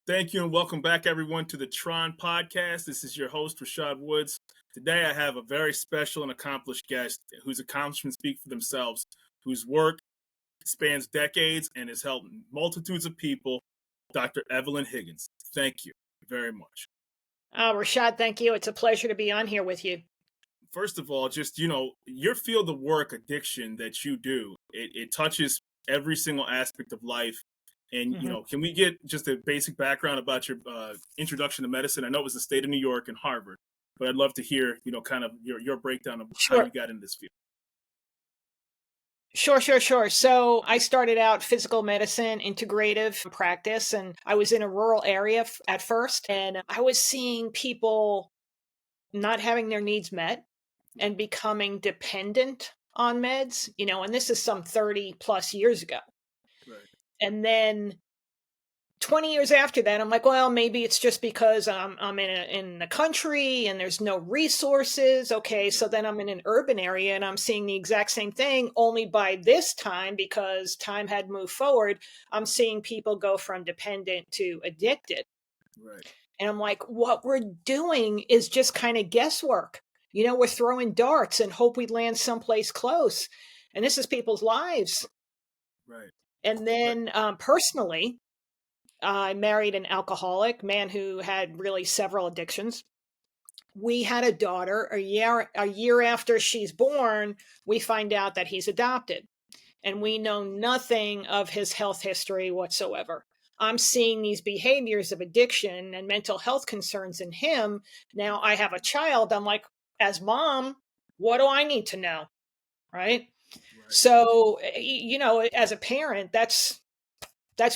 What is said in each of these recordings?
Thank you and welcome back, everyone, to the Tron podcast. This is your host, Rashad Woods. Today, I have a very special and accomplished guest whose accomplishments speak for themselves, whose work spans decades and has helped multitudes of people, Dr. Evelyn Higgins. Thank you very much. Rashad, thank you. It's a pleasure to be on here with you. First of all, just, your field of work, addiction that you do, it touches every single aspect of life. And, can we get just a basic background about your introduction to medicine? I know it was the state of New York and Harvard, but I'd love to hear, kind of your breakdown of how you got in this field. Sure. So I started out physical medicine, integrative practice, and I was in a rural area at first, and I was seeing people not having their needs met and becoming dependent on meds, and this is some 30 plus years ago. Right. And then 20 years after that, I'm like, well, maybe it's just because I'm in the country and there's no resources. Okay, so then I'm in an urban area and I'm seeing the exact same thing, only by this time, because time had moved forward, I'm seeing people go from dependent to addicted. Right. And I'm like, what we're doing is just kind of guesswork. We're throwing darts and hope we land someplace close. And this is people's lives. Right. And then personally, I married an alcoholic man who had really several addictions. We had a daughter. A year after she's born, we find out that he's adopted, and we know nothing of his health history whatsoever. I'm seeing these behaviors of addiction and mental health concerns in him. Now I have a child. I'm like, as mom, what do I need to know? Right. So, as a parent, that's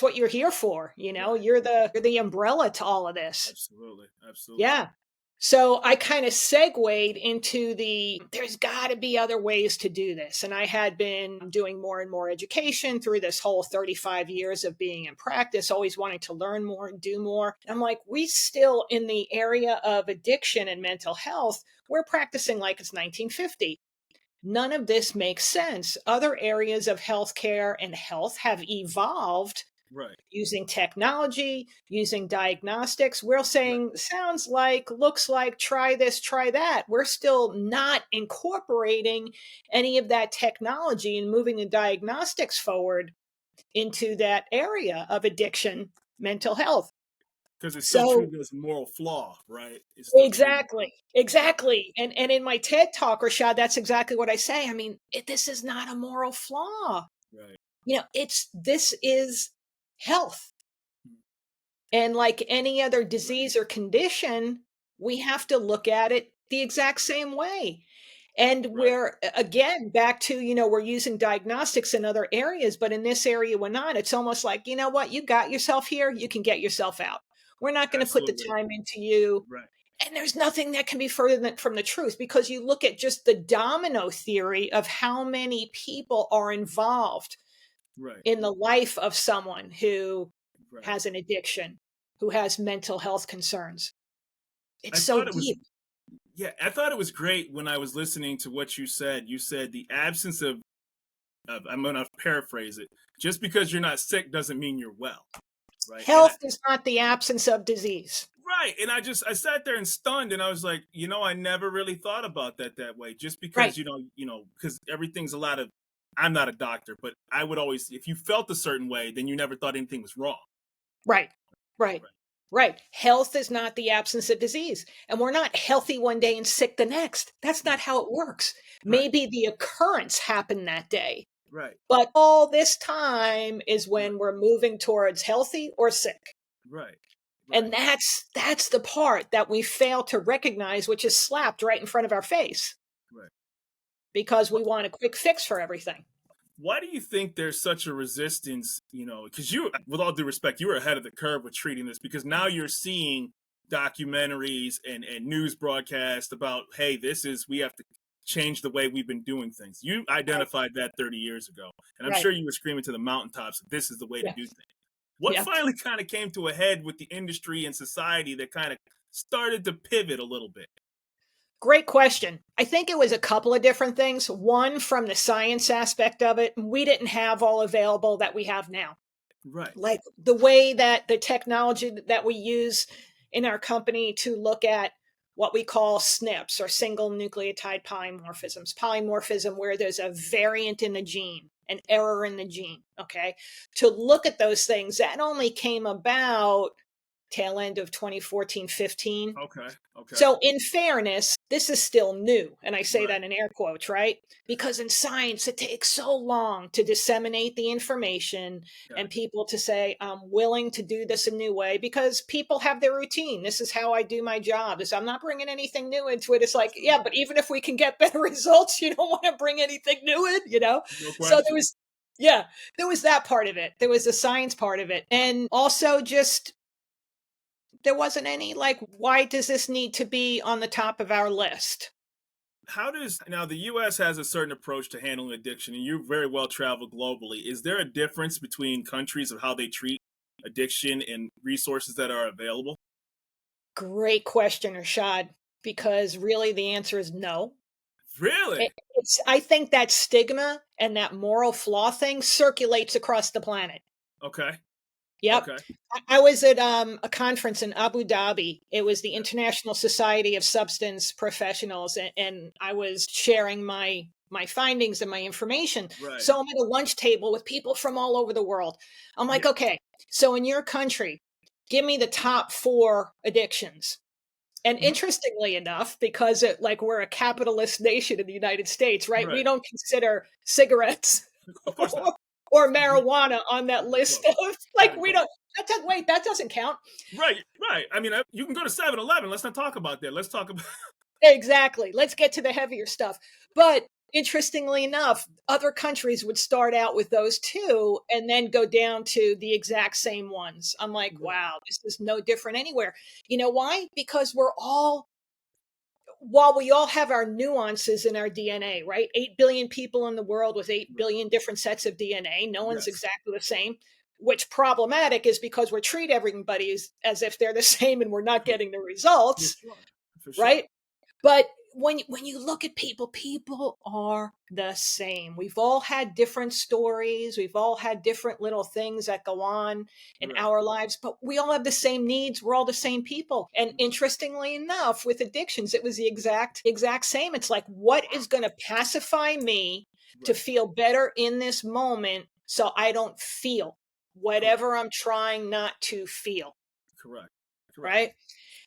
what you're here for. You're the umbrella to all of this. Absolutely. Yeah. So I kind of segued into there's got to be other ways to do this. And I had been doing more and more education through this whole 35 years of being in practice, always wanting to learn more and do more. And I'm like, we still in the area of addiction and mental health, we're practicing like it's 1950. None of this makes sense. Other areas of healthcare and health have evolved. Right. Using technology, using diagnostics. We're saying, sounds like, looks like, try this, try that. We're still not incorporating any of that technology and moving the diagnostics forward into that area of addiction, mental health. Because it's still true there's a moral flaw, right? Exactly. And in my TED Talk, Rashad, that's exactly what I say. I mean, this is not a moral flaw. Right. This is health. And like any other disease or condition, we have to look at it the exact same way. And we're, again, back to, we're using diagnostics in other areas, but in this area, we're not. It's almost like, you know what, you got yourself here, you can get yourself out. We're not going to put the time into you. Right. And there's nothing that can be further from the truth, because you look at just the domino theory of how many people are involved in the life of someone who has an addiction, who has mental health concerns. It's so deep. I thought it was great when I was listening to what you said. You said the absence of I'm going to paraphrase it. Just because you're not sick doesn't mean you're well. Right? Health is not the absence of disease. Right. And I sat there and stunned, and I was like, I never really thought about that way. Just because, because everything's I'm not a doctor, but I would always, if you felt a certain way, then you never thought anything was wrong. Right. Health is not the absence of disease. And we're not healthy one day and sick the next. That's not how it works. Maybe the occurrence happened that day. Right. But all this time is when we're moving towards healthy or sick. Right. And that's the part that we fail to recognize, which is slapped right in front of our face. Right. Because we want a quick fix for everything. Why do you think there's such a resistance, because you, with all due respect, you were ahead of the curve with treating this, because now you're seeing documentaries and news broadcasts about, hey, we have to change the way we've been doing things. You identified that 30 years ago, and I'm sure you were screaming to the mountaintops, this is the way to do things. What finally kind of came to a head with the industry and society that kind of started to pivot a little bit? Great question. I think it was a couple of different things. One, from the science aspect of it, we didn't have all available that we have now. Right. Like the way that the technology that we use in our company to look at what we call SNPs, or single nucleotide polymorphisms, polymorphism where there's a variant in the gene, an error in the gene. Okay. To look at those things, that only came about tail end of 2014, 15. Okay. Okay. So, in fairness, this is still new. And I say Right. that in air quotes, right? Because in science, it takes so long to disseminate the information Okay. and people to say, I'm willing to do this a new way because people have their routine. This is how I do my job. This, I'm not bringing anything new into it. It's like, Absolutely. yeah, but even if we can get better results, you don't want to bring anything new in? No So there question. was, yeah, there was that part of it. There was the science part of it. And also just there wasn't any like, why does this need to be on the top of our list? How does now the US has a certain approach to handling addiction, and you're very well traveled globally. Is there a difference between countries of how they treat addiction and resources that are available? Great question, Rashad, because really the answer is no. Really? I think that stigma and that moral flaw thing circulates across the planet. Okay. Yep. Okay. I was at a conference in Abu Dhabi. It was the Yeah. International Society of Substance Professionals, and I was sharing my findings and my information. Right. So I'm at a lunch table with people from all over the world. I'm like, Yeah. okay, so in your country, give me the top 4 addictions. And Mhm. interestingly enough, because like we're a capitalist nation in the United States, right? We Right. don't consider cigarettes Of course not. or Not marijuana on that even list close. of Not like even we close. don't. Wait, that doesn't count. Right. Right. I mean, you can go to 7-Eleven. Let's not talk about that. Let's talk about. Exactly. Let's get to the heavier stuff. But interestingly enough, other countries would start out with those two and then go down to the exact same ones. I'm like, Right. wow, this is no different anywhere. You know why? Because while we all have our nuances in our DNA, right? 8 billion people in the world with 8 Right. billion different sets of DNA. No one's Yes. exactly the same. Which problematic is because we treat everybody as if they're the same and we're not For, getting the for results, sure. For sure. right? But when you look at people, people are the same. We've all had different stories. We've all had different little things that go on in Right. our lives, but we all have the same needs. We're all the same people. And Right. interestingly enough, with addictions, it was the exact same. It's like, what is going to pacify me to Right. feel better in this moment so I don't feel Correct. whatever I'm trying not to feel, Correct. Correct. right?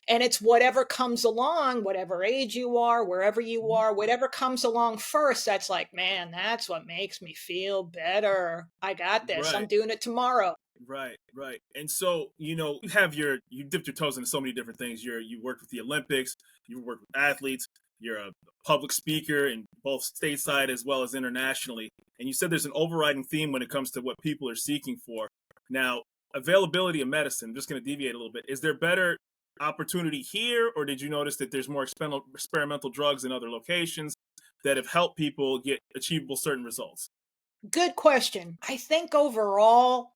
And it's whatever comes along, whatever age you are, wherever you Mhm. are, whatever comes along first, that's like, man, that's what makes me feel better. I got this. I'm Right. doing it tomorrow. Right, right. And so, you dipped your toes into so many different things. You worked with the Olympics, you work with athletes, you're a public speaker in both stateside as well as internationally. And you said there's an overriding theme when it comes to what people are seeking for. Now, availability of medicine, I'm just going to deviate a little bit. Is there better opportunity here, or did you notice that there's more experimental drugs in other locations that have helped people get achievable certain results? Good question. I think overall,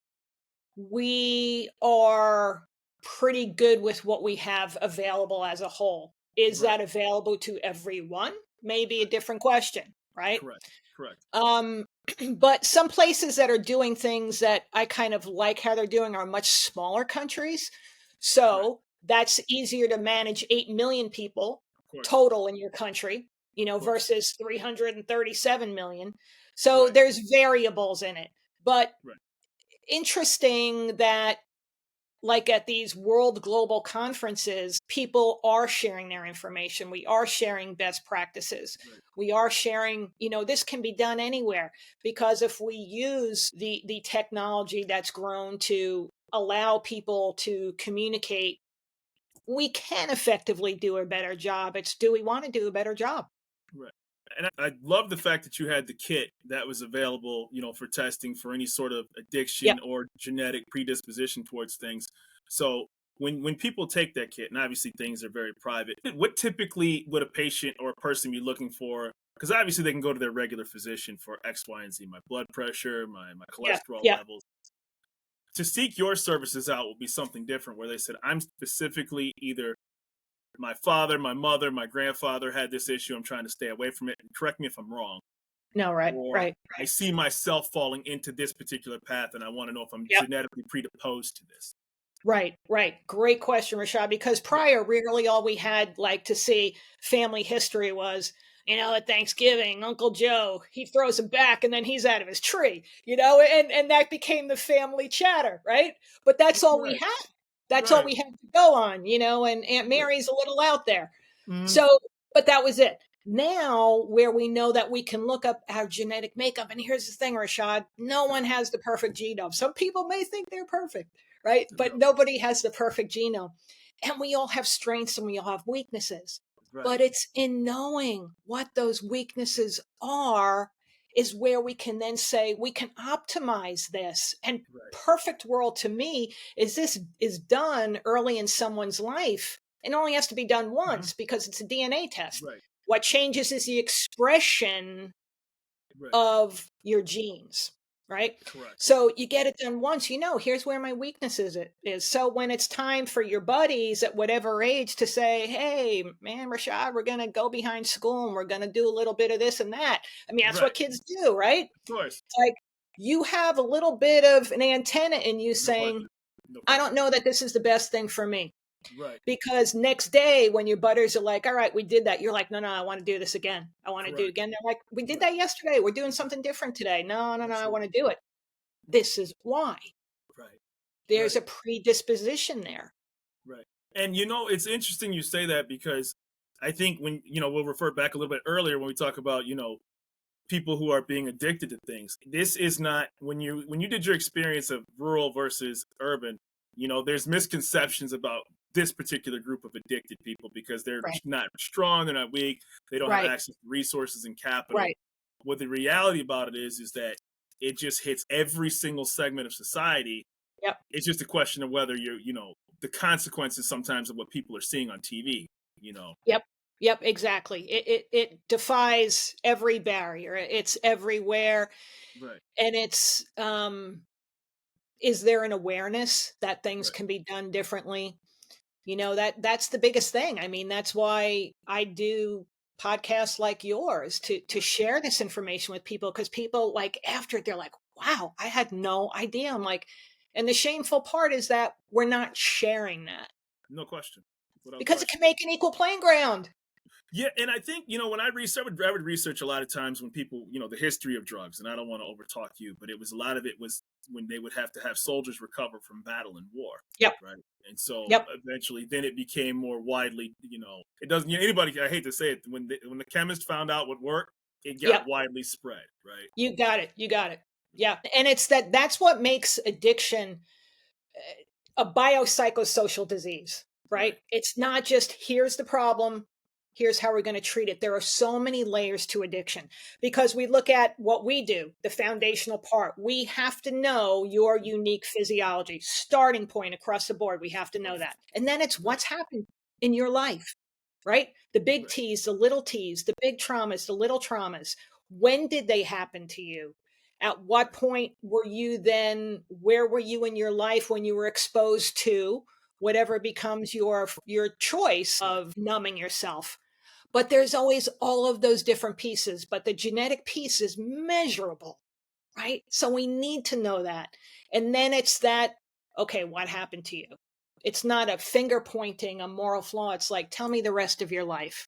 we are pretty good with what we have available as a whole. Is Right, that available to everyone? Maybe a right. different question, right? Correct, correct. Um, but some places that are doing things that I kind of like how they're doing are much smaller countries. Right, So that's easier to manage 8 million people of course, total in your country, of course. versus 337 million. So Right, there's variables in it. But right, interesting that like at these world global conferences, people are sharing their information. We are sharing best practices. right, We are sharing, this can be done anywhere because if we use the technology that's grown to allow people to communicate, we can effectively do a better job. It's do we want to do a better job? right. And I love the fact that you had the kit that was available, for testing for any sort of Yep. addiction or genetic predisposition towards things. So when people take that kit, and obviously things are very private, what typically would a patient or a person be looking for? Because obviously they can go to their regular physician for X, Y, and Z, my blood pressure, my Yeah. cholesterol Yeah. levels. To seek your services out will be something different where they said, I'm specifically either my father, my mother, my grandfather had this issue. I'm trying to stay away from it. And correct me if I'm wrong. No, right, or right. I see myself falling into this particular path and I want to know if I'm Yep. genetically predisposed to this. Right, right. Great question, Rashad, because prior, really all we had like to see family history was, at Thanksgiving, Uncle Joe, he throws him back and then he's out of his tree, and that became the family chatter, right? But that's all we Right, had. That's all right, we had to go on, and Aunt right. Mary's a little out there. Mhm. So, but that was it. Now, where we know that we can look up our genetic makeup, and here's the thing, Rashad, no one has the perfect genome. Some people may think they're perfect, right? But No, nobody has the perfect genome. And we all have strengths and we all have weaknesses. right, But it's in knowing what those weaknesses are is where we can then say we can optimize this. And right. perfect world to me is this is done early in someone's life. It only has to be done Mhm. once because it's a DNA test. Right, What changes is the expression right. of your genes, right? Correct. So you get it done once, here's where my weaknesses is. So when it's time for your buddies at whatever age to say, hey, man, Rashad, we're going to go behind school and we're going to do a little bit of this and that. I mean, that's what Right. kids do, right? Of course. It's like you have a little bit of an antenna in you No saying, question. No I don't question. know that this is the best thing for me. Right. Because next day when your butters are like, all right, we did that. You're like, no, I want to do this again. I want to do it Correct. again. They're like, we did Right. that yesterday. We're doing something different today. No, I want to Absolutely. do it. This is why. Right. There's Right. a predisposition there. Right. And it's interesting you say that because I think when, we'll refer back a little bit earlier when we talk about, people who are being addicted to things. This is not when you did your experience of rural versus urban, there's misconceptions about this particular group of addicted people because they're Right. not strong, they're not weak, they don't have Right. access to resources and capital. Right. What the reality about it is that it just hits every single segment of society. Yep. It's just a question of whether the consequences sometimes of what people are seeing on TV. Yep. Yep. Exactly. It defies every barrier. It's everywhere. Right, And it's is there an awareness that things right, can be done differently? That's the biggest thing. I mean, that's why I do podcasts like yours to right. share this information with people because people like after they're like, wow, I had no idea. I'm like, and the shameful part is that we're not sharing that No question. Without because it question. can make an equal playing ground. Yeah, and I think when I would research a lot of times when people the history of drugs, and I don't want to overtalk you, but it was a lot of it was when they would have to have soldiers recover from battle and war, Yep. right? And so Yep. eventually, then it became more widely. It doesn't. Anybody. I hate to say it. When the chemist found out what worked, it got Yep. widely spread, right? You got it. You got it. Yeah. And it's that's what makes addiction a biopsychosocial disease, right? Right. It's not just here's the problem, here's how we're going to treat it. There are so many layers to addiction because we look at what we do, the foundational part. We have to know your unique physiology, starting point across the board. We have to know Right. that. And then it's Right. what's happened in your life, right? The big Right. T's, the little T's, the big traumas, the little traumas. When did they happen to you? At what Right. point were you then, where were you in your life when you were exposed to whatever becomes your choice Right. of numbing yourself? But there's always all of those different pieces, but the genetic piece is measurable, right? So we need to know that. And then it's that, okay, what happened to you? It's not a finger pointing, a moral flaw. It's like, tell me the rest of your life.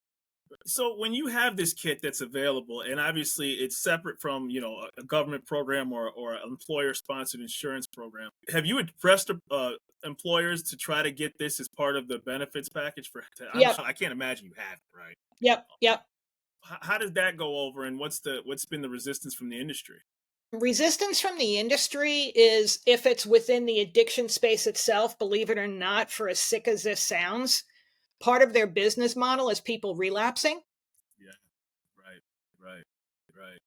So when you have this kit that's available, and obviously it's separate from a government program or an employer sponsored insurance program, have you addressed employers to try to get this as part of the benefits package for? Yep. I can't imagine you have, right? Yep. Yep. How does that go over, and what's been the resistance from the industry? Resistance from the industry is if it's within the addiction space itself, believe it or not, for as sick as this sounds, part of their business model is people relapsing. Yeah, right, right, right.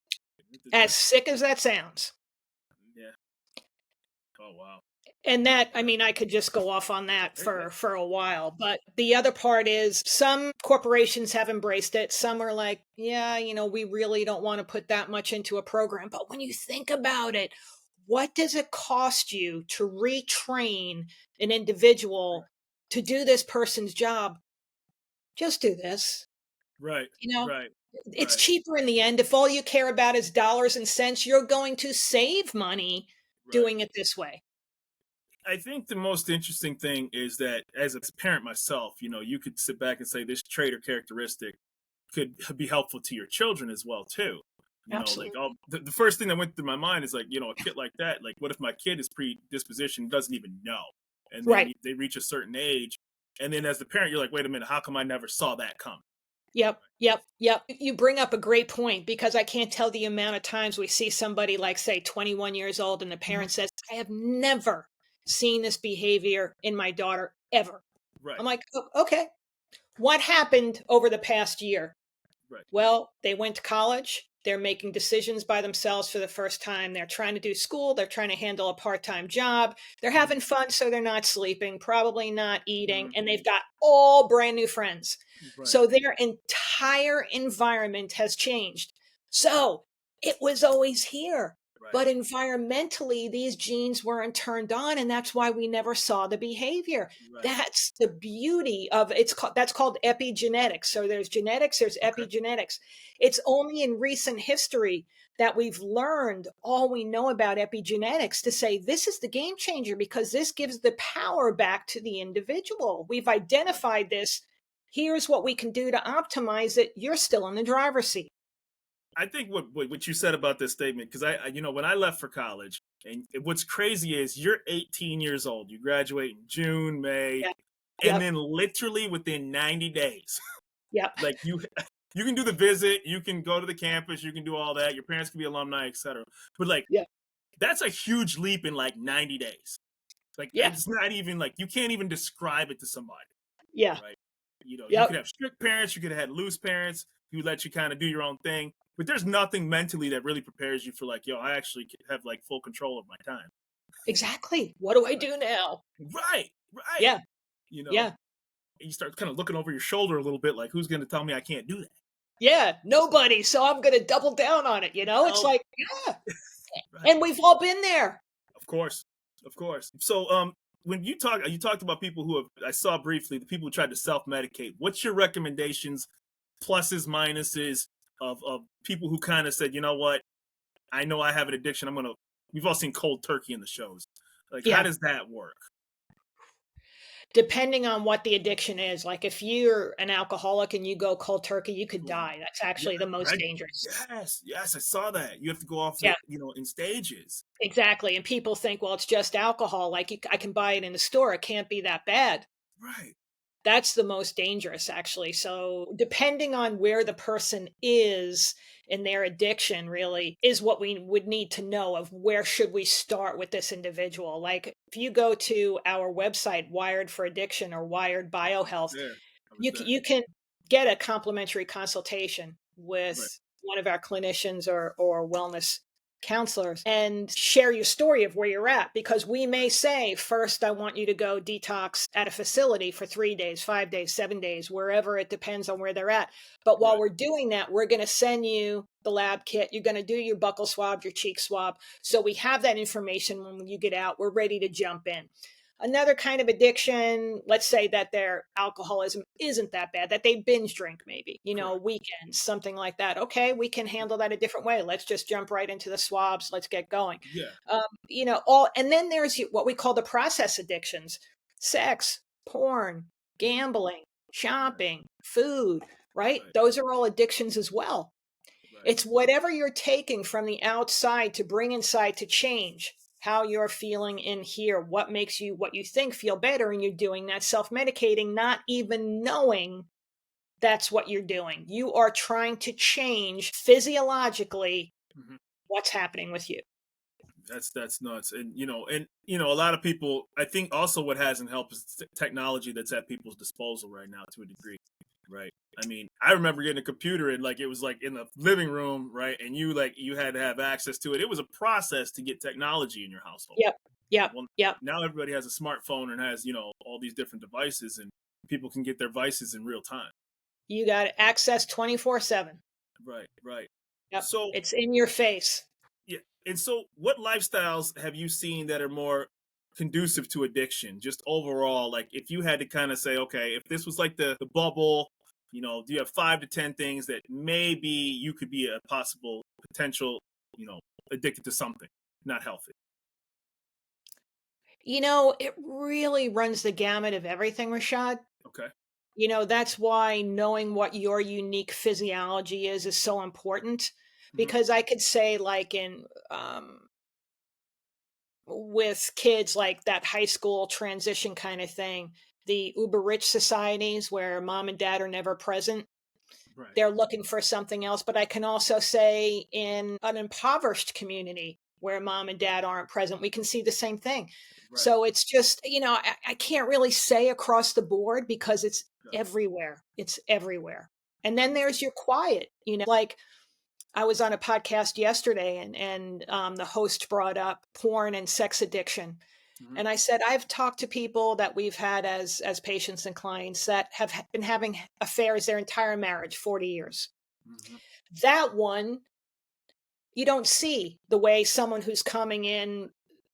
As sick as that sounds. Yeah. Oh wow. And that, I Yeah. mean, I could just go off on that Yeah. for a while. But the other part is some corporations have embraced it. Some are like, yeah, we really don't want to put that much into a program. But when you think about it, what does it cost you to retrain an individual to do this person's job? Just do this. Right. You know, Right. It's Right. cheaper in the end. If all you care about is dollars and cents, you're going to save money Right. doing it this way. I think the most interesting thing is that as a parent myself, you could sit back and say this trait or characteristic could be helpful to your children as well too. Like Absolutely. the first thing that went through my mind is like, a kid like that, like what if my kid is predisposition, doesn't even know, and then Right. they reach a certain age, and then as the parent, you're like, wait a minute, how come I never saw that come? Yep, yep, yep. You bring up a great point because I can't tell the amount of times we see somebody like, say, 21 years old, and the Mhm. parent says, I have never seen this behavior in my daughter ever. I'm Right, like, "Oh, okay. What happened over the past year?" right, Well, they went to college. They're making decisions by themselves for the first time. They're trying to do school. They're trying to handle a part time job. They're mhm, having fun, so they're not sleeping, probably not eating, mhm, and they've got all brand new friends. right, So their entire environment has changed. right, So it was always here. right, But environmentally, these genes weren't turned on, and that's why we never saw the behavior. right. That's the beauty of that's called epigenetics. So there's genetics, there's Okay. epigenetics. It's only in recent history that we've learned all we know about epigenetics to say this is the game changer because this gives the power back to the individual. We've identified this. Here's what we can do to optimize it. You're still in the driver's seat. I think what you said about this statement, because when I left for college, and what's crazy is you're 18 years old, you graduate in June, May, Yeah. and Yep. then literally within 90 days, Yep. like you can do the visit, you can go to the campus, you can do all that, your parents can be alumni, etc. But like Yeah. that's a huge leap in like 90 days. Like Yeah. it's not even like you can't even describe it to somebody, Yeah. right? You could Yep. have strict parents, you could have had loose parents who let you kind of do your own thing, but there's nothing mentally that really prepares you for like, yo, I actually have like full control of my time. Exactly. What do I Right, do now? right. Yeah. You know, Yeah. and you start kind of looking over your shoulder a little bit, like who's going to tell me I can't do that? Yeah. Nobody. So I'm going to double down on it. It's Oh, like, yeah. right. And we've all been there. Of course, of course. So, when you talked about people who have, I saw briefly the people who tried to self medicate. What's your recommendations, pluses, minuses of people who kind of said, you know what, I know I have an addiction. I'm gonna. We've all seen cold turkey in the shows. Like, how Yeah. does that work? Depending on what the addiction is. Like if you're an alcoholic and you go cold turkey, you could Ooh, die. That's yeah, actually the most I, dangerous. yes, I saw that. You have to go off Yeah. it, in stages. Exactly. And people think, well, it's just alcohol. Like I can buy it in the store. It can't be that bad. Right. That's the most dangerous, actually. So, depending on where the person is in their addiction, really is what we would need to know of where should we start with this individual. Like, if you go to our website, Wired for Addiction or Wired I was BioHealth, there. I was you there. you can get a complimentary consultation Right. with one of our clinicians or wellness counselors and share your story of where you're at because we may say first I want you to go detox at a facility for 3 days, 5 days, 7 days, wherever, it depends on where they're at. But while Right. we're doing that, we're going to send you the lab kit. You're going to do your buccal swab, your cheek swab, so we have that information. When you get out, we're ready to jump in. Another kind of addiction, let's say that their alcoholism isn't that bad, that they binge drink maybe, Correct. weekends, something like that. Okay, we can handle that a different way. Let's just jump right into the swabs. Let's get going. Yeah. All, and then there's what we call the process addictions: sex, porn, Mhm. gambling, Right. shopping, food, right? Right. Those are all addictions as well. Right. It's whatever you're taking from the outside to bring inside to change how you're feeling in here, what makes you, what you think, feel better. And you're doing that self medicating, not even knowing that's what you're doing. You are trying to change physiologically Mhm. what's happening with you. That's nuts. And a lot of people, I think also what hasn't helped is technology that's at people's disposal right now to a degree, right? I mean, I remember getting a computer and like it was like in the living room, right? And you had to have access to it. It was a process to get technology in your household. Yep. Yep. Well, Yep. now everybody has a smartphone and has, all these different devices, and people can get their vices in real time. You got access 24/7. Right, right. Yep. So, It's in your face. yeah. And so, what lifestyles have you seen that are more conducive to addiction? Just overall, like if you had to kind of say, okay, if this was like the bubble, do you have 5 to 10 things that maybe you could be a possible potential, addicted to something not healthy? It really runs the gamut of everything, Rashad. Okay. That's why knowing what your unique physiology is so important. Hmm. Because I could say, like, with kids, like that high school transition kind of thing, the uber rich societies where mom and dad are never present, Right. they're looking for something else. But I can also say in an impoverished community where mom and dad aren't present, we can see the same thing. Right. So it's just, I can't really say across the board because it's Okay. everywhere. It's everywhere. And then Right. there's your quiet, like I was on a podcast yesterday, and the host brought up porn and sex addiction. Hmm. And I said, I've talked to people that we've had as patients and clients that have been having affairs their entire marriage, 40 years. Hmm. That one, you don't see the way someone who's coming in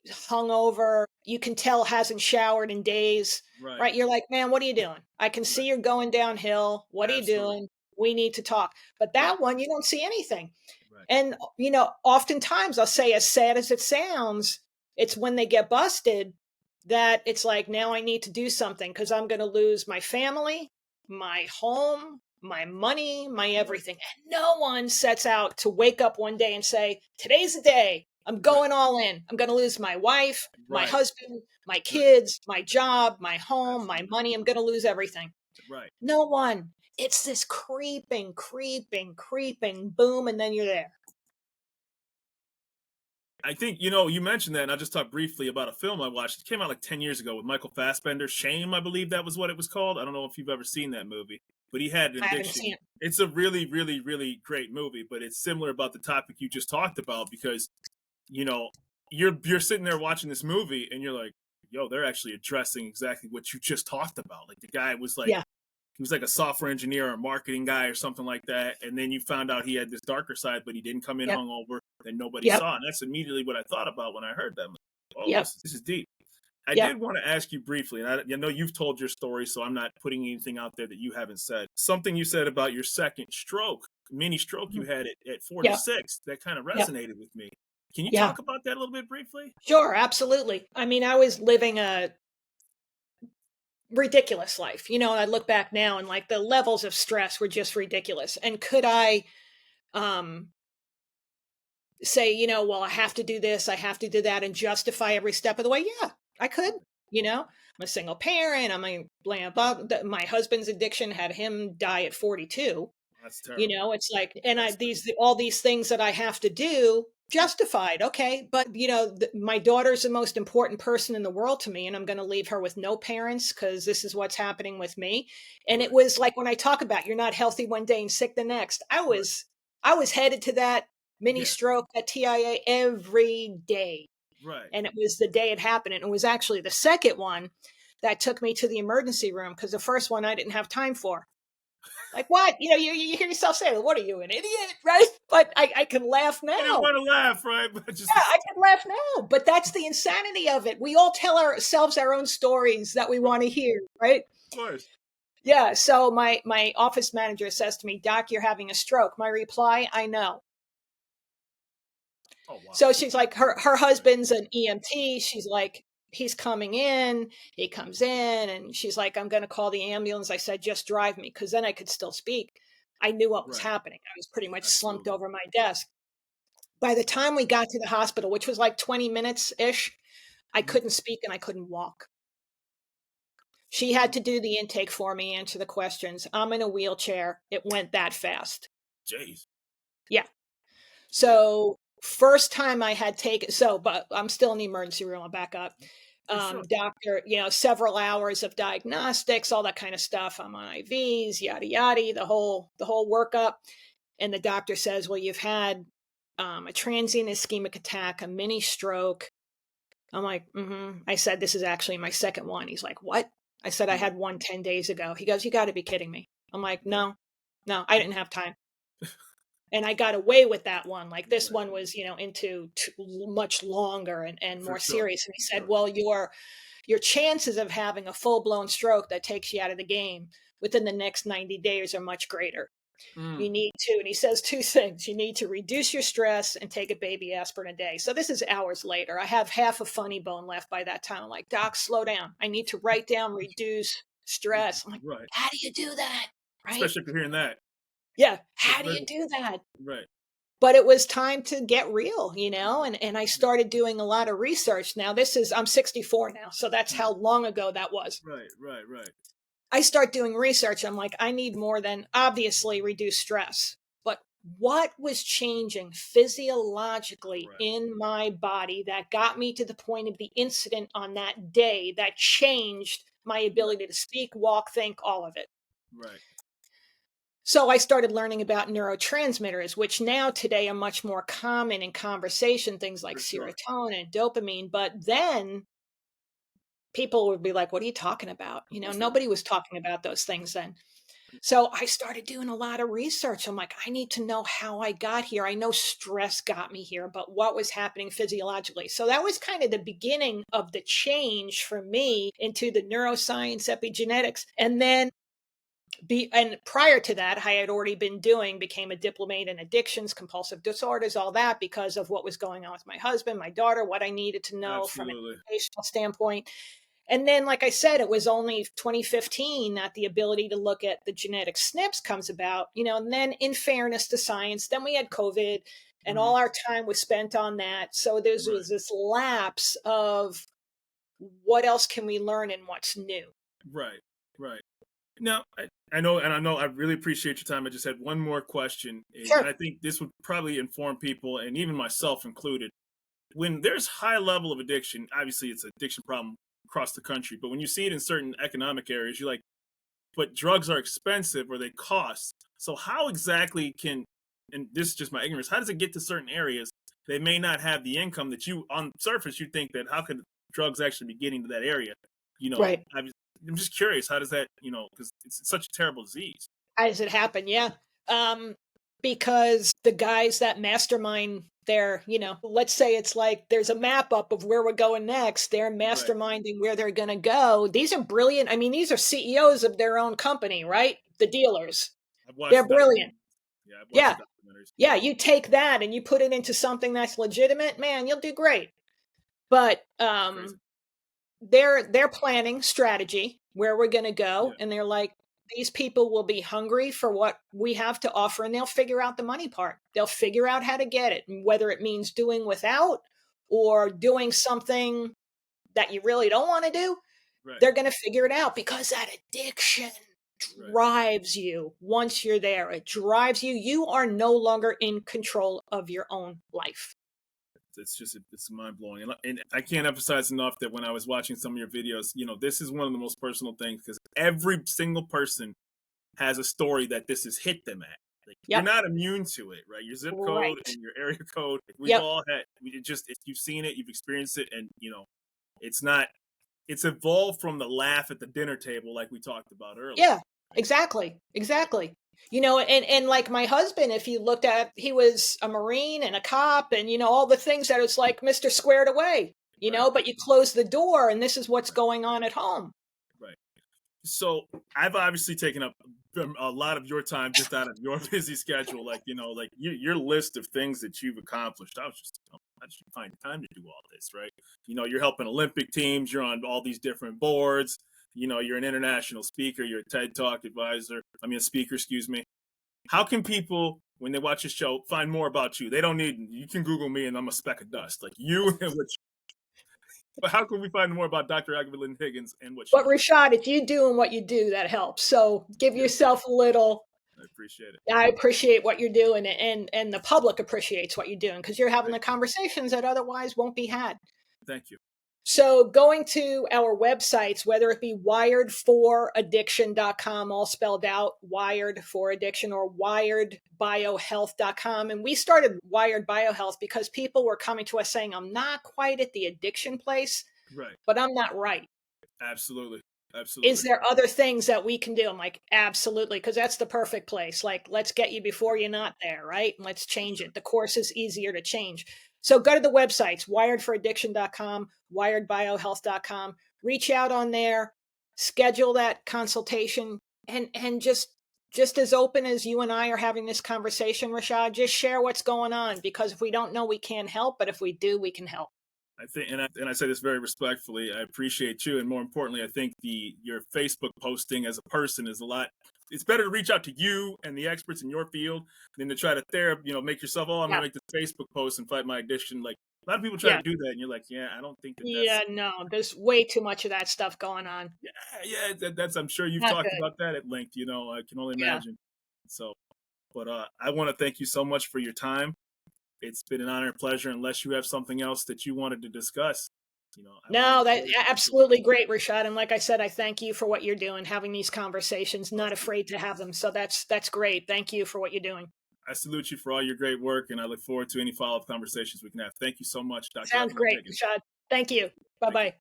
hungover, you can tell hasn't showered in days, Right. right? You're like, man, what are you doing? I can Right. see you're going downhill. What are you Absolutely. doing? We need to talk. But Right. that one, you don't see anything. Right. And, oftentimes I'll say, as sad as it sounds, it's when they get busted that it's like, now I need to do something because I'm going to lose my family, my home, my money, my Right. everything. And no one sets out to wake up one day and say, today's the day. I'm Right. going all in. I'm going to lose my wife, my Right. husband, my Right. kids, my job, my home, my Absolutely. money. I'm going to lose everything. Right. No one. It's this creeping, creeping, creeping boom, and then you're there. I think, you mentioned that, and I'll just talk briefly about a film I watched. It came out like 10 years ago with Michael Fassbender. Shame, I believe that was what it was called. I don't know if you've ever seen that movie, but he had an I haven't addiction. seen it. It's a really, really, really great movie, but it's similar about the topic you just talked about because, you know, you're sitting there watching this movie and you're like, yo, they're actually addressing exactly what you just talked about. Like the guy was like, Yeah. he was like a software engineer or a marketing guy or something like that. And then you found out he had this darker side, but he didn't come in Yep. hungover that nobody Yep. saw. And that's immediately what I thought about when I heard that. Like, oh, Yep. this is deep. I Yep. did want to ask you briefly, and I know you've told your story, so I'm not putting anything out there that you haven't said. Something you said about your second stroke, mini stroke you Mhm. had at Yep. 46, that kind of Yep. resonated with me. Can you Yeah. talk about that a little bit briefly? Sure. Absolutely. I mean, I was living a ridiculous life, and I look back now and like the levels of stress were just ridiculous. And could I, um, say, well, I have to do this, I have to do that, and justify every step of the way? Yeah, I could. I'm a single parent. I'm a blah, blah, blah. My husband's addiction had him die at 42. That's terrible. It's like, and I That's these all these things that I have to do justified. Okay, but my daughter's the most important person in the world to me, and I'm going to leave her with no parents because this is what's happening with me. And it right, was like when I talk about you're not healthy one day and sick the next. I right. was I was headed to that mini Yeah, stroke, that TIA every day, right. and it was the day it happened, and it was actually the second one that took me to the emergency room because the first one I didn't have time for. Like what? You hear yourself say, "What are you, an idiot?" Right? But I can laugh I didn't now. want to laugh, right? But just Yeah, I can laugh now. But that's the insanity of it. We all tell ourselves our own stories that we right, want to hear, right? of course. Yeah. So my office manager says to me, "Doc, you're having a stroke." My reply, "I know." Oh wow. So she's like, her Right, husband's an EMT. She's like, he's coming in. He comes in, and she's like, I'm going to call the ambulance. I said, just drive me, because then I could still speak. I knew what was right. happening. I was pretty much slumped Absolutely. over my desk. By the time we got to the hospital, which was like 20 minutes ish, I Mhm. couldn't speak and I couldn't walk. She had to do the intake for me, answer the questions. I'm in a wheelchair. It went that fast. Jeez. Yeah. Yeah. So first time I had taken, but I'm still in the emergency room. I'll back up. For sure. Doctor, several hours of diagnostics, all that kind of stuff. I'm on IVs, yada yada, the whole workup. And the doctor says, well, you've had a transient ischemic attack, a mini stroke. I'm like, I said, this is actually my second one. He's like, what? I said, I Right. had one 10 days ago. He goes, you got to be kidding me. I'm like, Right. no, no, I didn't have time. And I got away with that one. Like this Right. one was, into much longer and For more sure. serious. And he For said, sure. well, your chances of having a full blown stroke that takes you out of the game within the next 90 days are much greater. You Mm. need to, and he says two things. You need to reduce your stress and take a baby aspirin a day. So this is hours later. I have half a funny bone left by that time. I'm like, Doc, slow down. I need to write down, reduce stress. I'm like, Right. how do you do that? Right? Especially if you're hearing that. Yeah. How do you Especially- do that? Right. But it was time to get real, and I started doing a lot of research. Now I'm 64 now. So that's how long ago that was. Right. Right. Right. I start doing research. I'm like, I need more than obviously reduce stress. But what was changing physiologically Right. in my body that got me to the point of the incident on that day that changed my ability to speak, walk, think, all of it? Right. So I started learning about neurotransmitters, which now today are much more common in conversation, things like For sure. serotonin and dopamine. But then people would be like, what are you talking about? Of course they Nobody was talking about those things then. So I started doing a lot of research. I'm like, I need to know how I got here. I know stress got me here, but what was happening physiologically? So that was kind of the beginning of the change for me into the neuroscience, epigenetics. And then and prior to that, I had already became a diplomate in addictions, compulsive disorders, all that because of what was going on with my husband, my daughter, what I needed to know from an Absolutely. educational standpoint. And then, like I said, it was only 2015 that the ability to look at the genetic SNPs comes about, and then in fairness to science, then we had COVID and Mhm. all our time was spent on that. So there Right. was this lapse of what else can we learn and what's new. Right. Right. Now, I know, and I know I really appreciate your time. I just had one more question, and Sure. I think this would probably inform people, and even myself included. When there's high level of addiction, obviously it's an addiction problem across the country, but when you see it in certain economic areas, you're like, but drugs are expensive or they cost. So how exactly can, and this is just my ignorance, how does it get to certain areas? They may not have the income that you, on surface, you think that how could drugs actually be getting to that area? Right. I'm just curious, how does that, because it's such a terrible disease. How does it happen? Yeah. Because the guys that mastermind let's say it's like there's a map up of where we're going next. They're Right. masterminding where they're going to go. These are brilliant. I mean, these are CEOs of their own company, right? The dealers. I've watched They're the brilliant. documentaries. Yeah, I've watched Yeah. the documentaries. Yeah. You take that and you put it into something that's legitimate, man, you'll do great. But It's crazy. they're planning strategy where we're going to go, Yeah. and they're like, these people will be hungry for what we have to offer, and they'll figure out the money part. They'll figure out how to get it, and whether it means doing without or doing something that you really don't want to do, Right. they're going to figure it out because that addiction Right. drives you. Once you're there, it drives you. You are no longer in control of your own life. It's mind blowing, and I can't emphasize enough that when I was watching some of your videos, this is one of the most personal things because every single person has a story that this has hit them at. Like you're Yep. not immune to it, right? Your zip code Right. and your area code. We've Yep. all had. If you've seen it, you've experienced it, and it's not. It's evolved from the laugh at the dinner table, like we talked about earlier. Yeah, exactly. Exactly. And like my husband, if you looked at, he was a Marine and a cop and, all the things that it's like Mr. Squared Away, Right. but you close the door and this is what's going on at home. Right. So I've obviously taken up a lot of your time just out of your busy schedule. Like, like your list of things that you've accomplished. I just find time to do all this, right? You're helping Olympic teams. You're on all these different boards. You're an international speaker. You're a TED Talk a speaker, excuse me. How can people, when they watch your show, find more about you? They don't need, you can Google me and I'm a speck of dust. Like you and what but how can we find more about Dr. Evelyn Higgins and what she But does? Rashad, it's you doing what you do that helps. So give Yes, yourself a little. I appreciate it. I appreciate what you're doing, and the public appreciates what you're doing because you're having Great. the conversations that otherwise won't be had. Thank you. So going to our websites, whether it be wiredforaddiction.com, all spelled out, Wired for Addiction, or wiredbiohealth.com. And we started Wired BioHealth because people were coming to us saying, I'm not quite at the addiction place, Right. but I'm not right. Absolutely. Is Absolutely. there other things that we can do? I'm like, absolutely, because that's the perfect place. Like, let's get you before you're not there, right? And let's change Sure. it. The course is easier to change. So go to the websites, wiredforaddiction.com, wiredbiohealth.com. Reach out on there, schedule that consultation. and just as open as you and I are having this conversation, Rashad, just share what's going on, because if we don't know, we can't help, but if we do, we can help. I think, and I say this very respectfully. I appreciate you, and more importantly, I think your Facebook posting as a person is a lot. It's better to reach out to you and the experts in your field than to try to make yourself. Oh, I'm Yeah. gonna make this Facebook post and fight my addiction. Like a lot of people try Yeah. to do that, and you're like, yeah, I don't think that's. Yeah, no, there's way too much of that stuff going on. Yeah, yeah. That's. I'm sure you've Not talked good. about that at length. I can only Yeah. imagine. So, but I want to thank you so much for your time. It's been an honor and pleasure. Unless you have something else that you wanted to discuss, I want to No, that really thank you. absolutely great, Rashad. And like I said, I thank you for what you're doing, having these conversations, not afraid to have them. So that's great. Thank you for what you're doing. I salute you for all your great work, and I look forward to any follow up conversations we can have. Thank you so much, Dr. Sounds Evelyn great, Higgins. Rashad. Thank you. Bye Thank you. bye.